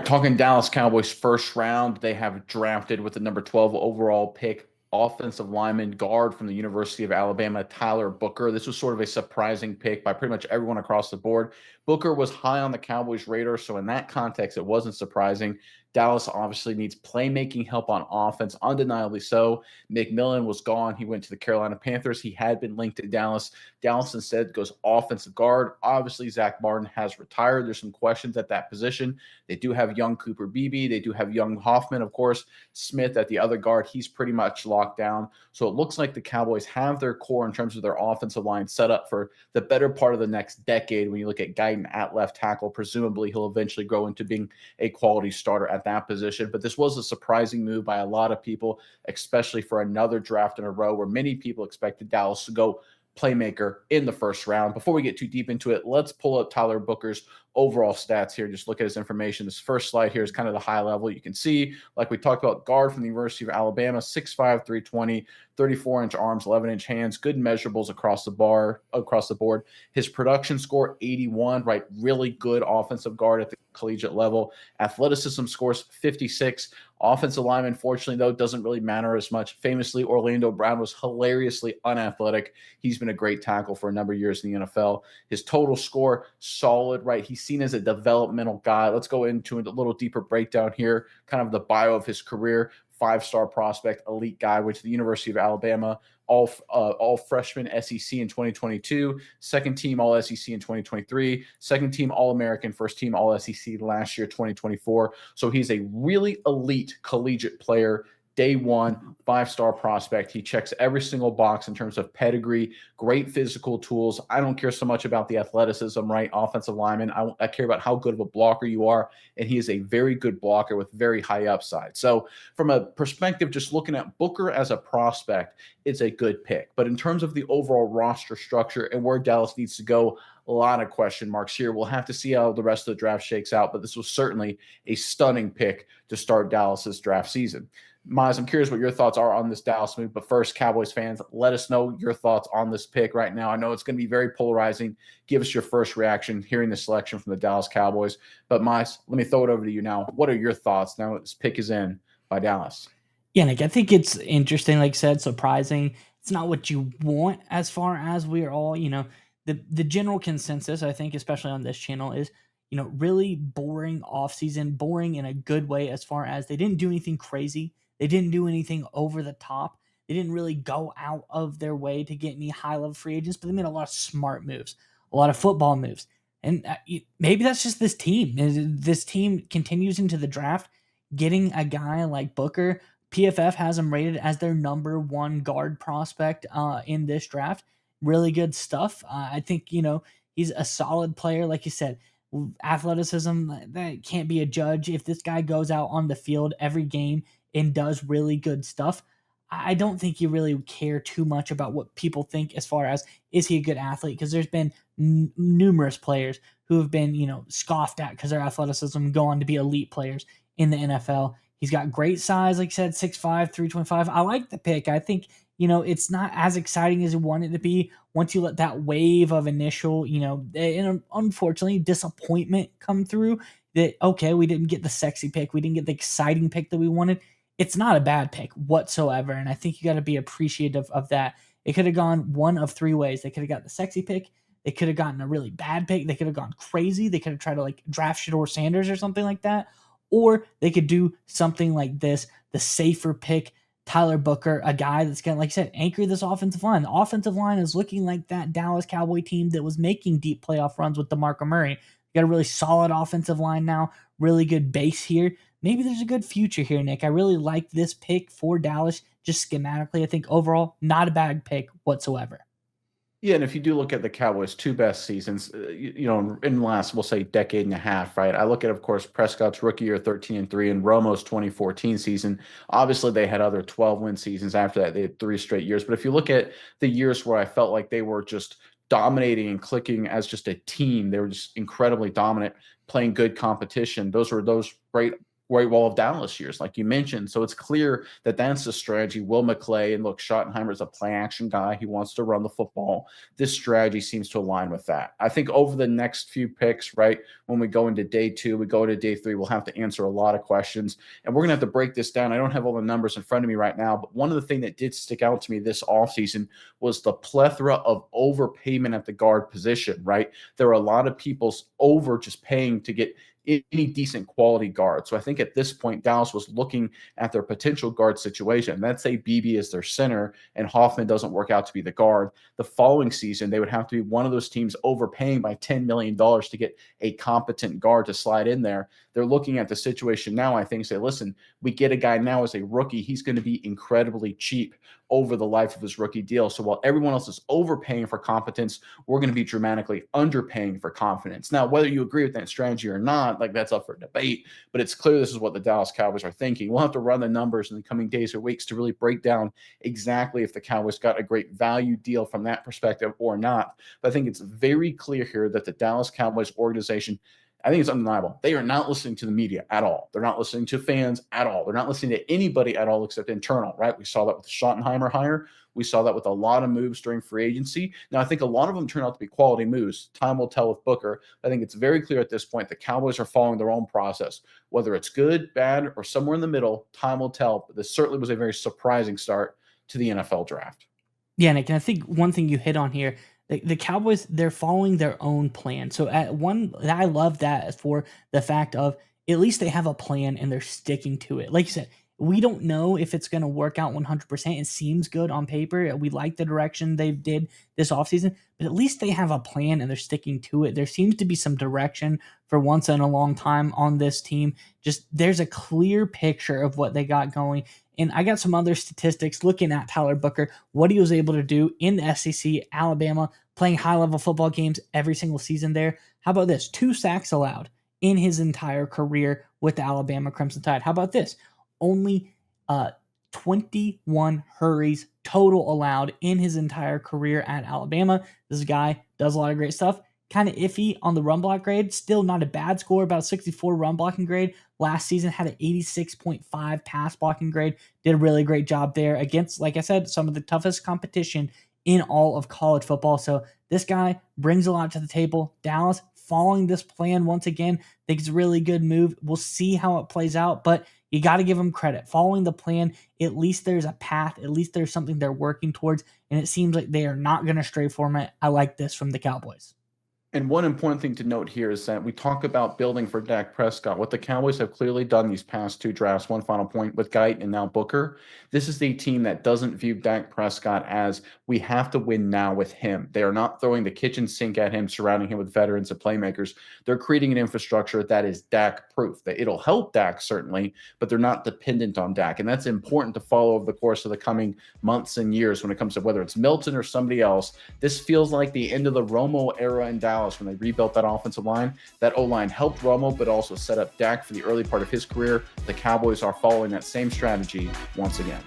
Talking Dallas Cowboys first round, they have drafted with the number 12 overall pick offensive lineman guard from the University of Alabama, Tyler Booker. This was sort of a surprising pick by pretty much everyone across the board. Booker was high on the Cowboys' radar, so in that context, it wasn't surprising. Dallas obviously needs playmaking help on offense, undeniably so. McMillan was gone. He went to the Carolina Panthers. He had been linked to Dallas. Dallas instead goes offensive guard. Obviously, Zach Martin has retired. There's some questions at that position. They do have young Cooper Beebe. They do have young Hoffman, of course. Smith at the other guard. He's pretty much locked down. So it looks like the Cowboys have their core in terms of their offensive line set up for the better part of the next decade. When you look at Guyton at left tackle, presumably he'll eventually grow into being a quality starter at that position. But this was a surprising move by a lot of people, especially for another draft in a row where many people expected Dallas to go playmaker in the first round. Before we get too deep into it, let's pull up Tyler Booker's overall stats here. Just look at his information. This first slide here is kind of the high level. You can see, like we talked about, guard from the University of Alabama, 6'5", 320, 34-inch arms, 11-inch hands, good measurables across the board. His production score, 81, right? Really good offensive guard at the collegiate level. Athleticism scores 56. Offensive line, unfortunately, though, doesn't really matter as much. Famously, Orlando Brown was hilariously unathletic. He's been a great tackle for a number of years in the NFL. His total score, solid, right? He's seen as a developmental guy. Let's go into a little deeper breakdown here, kind of the bio of his career. Five-star prospect, elite guy, went to the University of Alabama, all freshman SEC in 2022, second team All SEC in 2023, second team All American, first team All SEC last year, 2024. So he's a really elite collegiate player. Day one, five-star prospect. He checks every single box in terms of pedigree, great physical tools. I don't care so much about the athleticism, right? Offensive lineman. I care about how good of a blocker you are. And he is a very good blocker with very high upside. So from a perspective, just looking at Booker as a prospect, it's a good pick. But in terms of the overall roster structure and where Dallas needs to go, a lot of question marks here. We'll have to see how the rest of the draft shakes out, but this was certainly a stunning pick to start Dallas's draft season. Miles, I'm curious what your thoughts are on this Dallas move. But first, Cowboys fans, let us know your thoughts on this pick right now. I know it's going to be very polarizing. Give us your first reaction hearing the selection from the Dallas Cowboys. But Miles, let me throw it over to you now. What are your thoughts now that this pick is in by Dallas? Yeah, Nick, I think it's interesting, like I said, surprising. It's not what you want as far as we're all, the general consensus, I think, especially on this channel, is, really boring offseason, boring in a good way as far as they didn't do anything crazy. They didn't do anything over the top. They didn't really go out of their way to get any high level free agents, but they made a lot of smart moves, a lot of football moves. And maybe that's just this team. This team continues into the draft, getting a guy like Booker. PFF has him rated as their number one guard prospect in this draft. Really good stuff. I think, he's a solid player. Like you said, athleticism, that can't be a judge. If this guy goes out on the field every game and does really good stuff, I don't think you really care too much about what people think as far as is he a good athlete, because there's been numerous players who have been, scoffed at because their athleticism go on to be elite players in the NFL. He's got great size, like I said, 6'5", 325. I like the pick. I think, it's not as exciting as you want it to be once you let that wave of initial, and unfortunately, disappointment come through that, okay, we didn't get the sexy pick. We didn't get the exciting pick that we wanted. It's not a bad pick whatsoever. And I think you got to be appreciative of that. It could have gone one of three ways. They could have got the sexy pick. They could have gotten a really bad pick. They could have gone crazy. They could have tried to like draft Shador Sanders or something like that. Or they could do something like this, the safer pick, Tyler Booker, a guy that's going to, like I said, anchor this offensive line. The offensive line is looking like that Dallas Cowboy team that was making deep playoff runs with DeMarco Murray. You got a really solid offensive line now, really good base here. Maybe there's a good future here, Nick. I really like this pick for Dallas, just schematically. I think overall, not a bad pick whatsoever. Yeah, and if you do look at the Cowboys' two best seasons, in the last, we'll say, decade and a half, right? I look at, of course, Prescott's rookie year, 13-3, and Romo's 2014 season. Obviously, they had other 12-win seasons after that. They had 3 straight years. But if you look at the years where I felt like they were just dominating and clicking as just a team, they were just incredibly dominant, playing good competition. Those were those great Great Wall of Dallas years, like you mentioned. So it's clear that that's the strategy. Will McClay, and look, Schottenheimer's a play action guy. He wants to run the football. This strategy seems to align with that. I think over the next few picks, right, when we go into day 2, we go to day 3, we'll have to answer a lot of questions. And we're going to have to break this down. I don't have all the numbers in front of me right now, but one of the things that did stick out to me this offseason was the plethora of overpayment at the guard position, right? There are a lot of people over just paying to get any decent quality guard. So I think at this point, Dallas was looking at their potential guard situation. Let's say BB is their center and Hoffman doesn't work out to be the guard. The following season, they would have to be one of those teams overpaying by $10 million to get a competent guard to slide in there. They're looking at the situation now, I think, say, listen, we get a guy now as a rookie. He's going to be incredibly cheap over the life of his rookie deal. So while everyone else is overpaying for competence, we're going to be dramatically underpaying for confidence. Now, whether you agree with that strategy or not, like that's up for debate, but it's clear this is what the Dallas Cowboys are thinking. We'll have to run the numbers in the coming days or weeks to really break down exactly if the Cowboys got a great value deal from that perspective or not. But I think it's very clear here that the Dallas Cowboys organization, I think it's undeniable. They are not listening to the media at all. They're not listening to fans at all. They're not listening to anybody at all except internal, right? We saw that with the Schottenheimer hire. We saw that with a lot of moves during free agency. Now, I think a lot of them turn out to be quality moves. Time will tell with Booker. I think it's very clear at this point the Cowboys are following their own process. Whether it's good, bad, or somewhere in the middle, time will tell. But this certainly was a very surprising start to the NFL draft. Yeah, Nick, and I think one thing you hit on here, the Cowboys, they're following their own plan. So at one, I love that for the fact of at least they have a plan and they're sticking to it. Like you said, we don't know if it's going to work out 100%. It seems good on paper. We like the direction they did this offseason, but at least they have a plan and they're sticking to it. There seems to be some direction for once in a long time on this team. Just there's a clear picture of what they got going. And I got some other statistics looking at Tyler Booker, what he was able to do in the SEC, Alabama, playing high-level football games every single season there. How about this? 2 sacks allowed in his entire career with the Alabama Crimson Tide. How about this? Only 21 hurries total allowed in his entire career at Alabama. This guy does a lot of great stuff. Kind of iffy on the run block grade. Still not a bad score, about 64 run blocking grade. Last season had an 86.5 pass blocking grade. Did a really great job there against, like I said, some of the toughest competition in all of college football. So this guy brings a lot to the table. Dallas following this plan once again. Think it's a really good move. We'll see how it plays out, but you got to give them credit. Following the plan, at least there's a path. At least there's something they're working towards, and it seems like they are not going to stray from it. I like this from the Cowboys. And one important thing to note here is that we talk about building for Dak Prescott. What the Cowboys have clearly done these past 2 drafts, one final point with Geit and now Booker, this is the team that doesn't view Dak Prescott as we have to win now with him. They are not throwing the kitchen sink at him, surrounding him with veterans and playmakers. They're creating an infrastructure that is Dak proof. That it'll help Dak certainly, but they're not dependent on Dak. And that's important to follow over the course of the coming months and years when it comes to whether it's Milton or somebody else. This feels like the end of the Romo era in Dallas when they rebuilt that offensive line. That O-line helped Romo, but also set up Dak for the early part of his career. The Cowboys are following that same strategy once again.